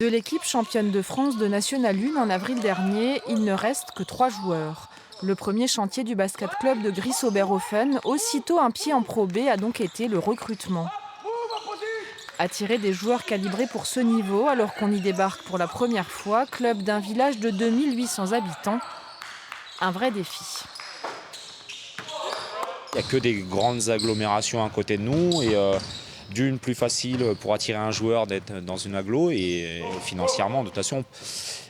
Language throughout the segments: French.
De l'équipe championne de France de National 1 en avril dernier, il ne reste que 3 joueurs. Le premier chantier du basket club de Gries-Oberhofen, aussitôt un pied en Pro B, a donc été le recrutement. Attirer des joueurs calibrés pour ce niveau alors qu'on y débarque pour la première fois, club d'un village de 2800 habitants, un vrai défi. Il n'y a que des grandes agglomérations à côté de nous et d'une plus facile pour attirer un joueur d'être dans une agglo et financièrement de toute façon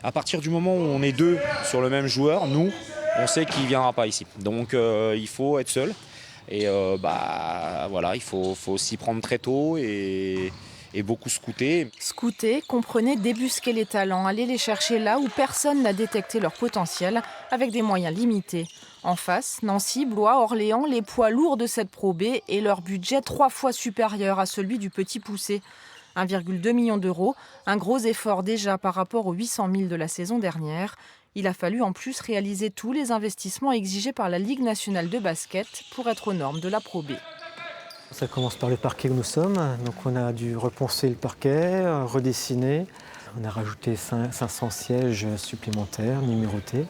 à partir du moment où on est deux sur le même joueur, nous on sait qu'il ne viendra pas ici. Donc il faut être seul et voilà, il faut s'y prendre très tôt et beaucoup scouter. Scouter, comprenez débusquer les talents, aller les chercher là où personne n'a détecté leur potentiel, avec des moyens limités. En face, Nancy, Blois, Orléans, les poids lourds de cette Pro B et leur budget 3 fois supérieur à celui du Petit Poussé. 1,2 million d'euros, un gros effort déjà par rapport aux 800 000 de la saison dernière. Il a fallu en plus réaliser tous les investissements exigés par la Ligue nationale de basket pour être aux normes de la Pro B. Ça commence par le parquet où nous sommes. Donc on a dû reponcer le parquet, redessiner. On a rajouté 500 sièges supplémentaires, numérotés.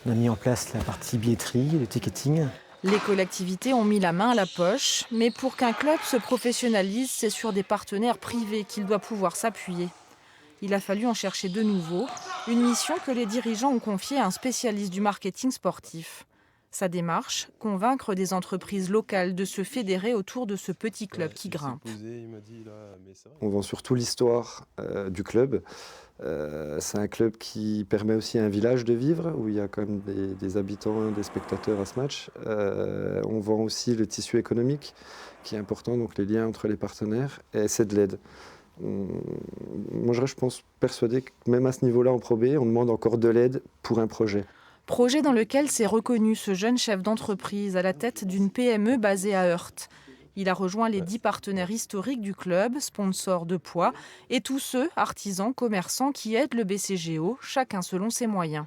On a mis en place la partie billetterie, le ticketing. Les collectivités ont mis la main à la poche, mais pour qu'un club se professionnalise, c'est sur des partenaires privés qu'il doit pouvoir s'appuyer. Il a fallu en chercher de nouveaux, une mission que les dirigeants ont confiée à un spécialiste du marketing sportif. Sa démarche, convaincre des entreprises locales de se fédérer autour de ce petit club qui grimpe. On vend surtout l'histoire du club. C'est un club qui permet aussi à un village de vivre, où il y a quand même des habitants, des spectateurs à ce match. On vend aussi le tissu économique, qui est important, donc les liens entre les partenaires, et c'est de l'aide. Moi, je pense persuadé que même à ce niveau-là, en Pro B, on demande encore de l'aide pour un projet. Projet dans lequel s'est reconnu ce jeune chef d'entreprise à la tête d'une PME basée à Heurt. Il a rejoint les 10 partenaires historiques du club, sponsors de poids, et tous ceux, artisans, commerçants, qui aident le BCGO, chacun selon ses moyens.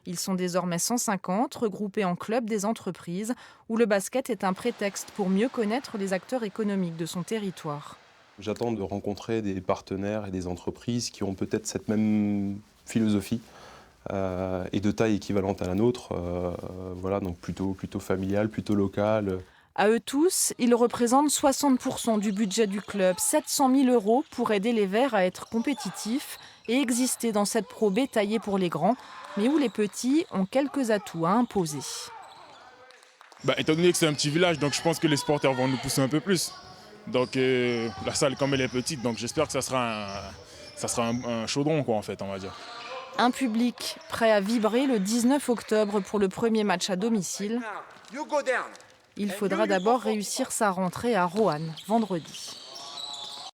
Ils sont désormais 150, regroupés en clubs des entreprises, où le basket est un prétexte pour mieux connaître les acteurs économiques de son territoire. J'attends de rencontrer des partenaires et des entreprises qui ont peut-être cette même philosophie et de taille équivalente à la nôtre, voilà, donc plutôt familiale, plutôt locale. À eux tous, ils représentent 60% du budget du club, 700 000 € pour aider les Verts à être compétitifs et exister dans cette Pro B taillée pour les grands, mais où les petits ont quelques atouts à imposer. Étant donné que c'est un petit village, donc je pense que les supporters vont nous pousser un peu plus. Donc la salle, comme elle est petite, donc j'espère que ça sera un chaudron, quoi, en fait, on va dire. Un public prêt à vibrer le 19 octobre pour le premier match à domicile. Il faudra d'abord réussir sa rentrée à Roanne, vendredi.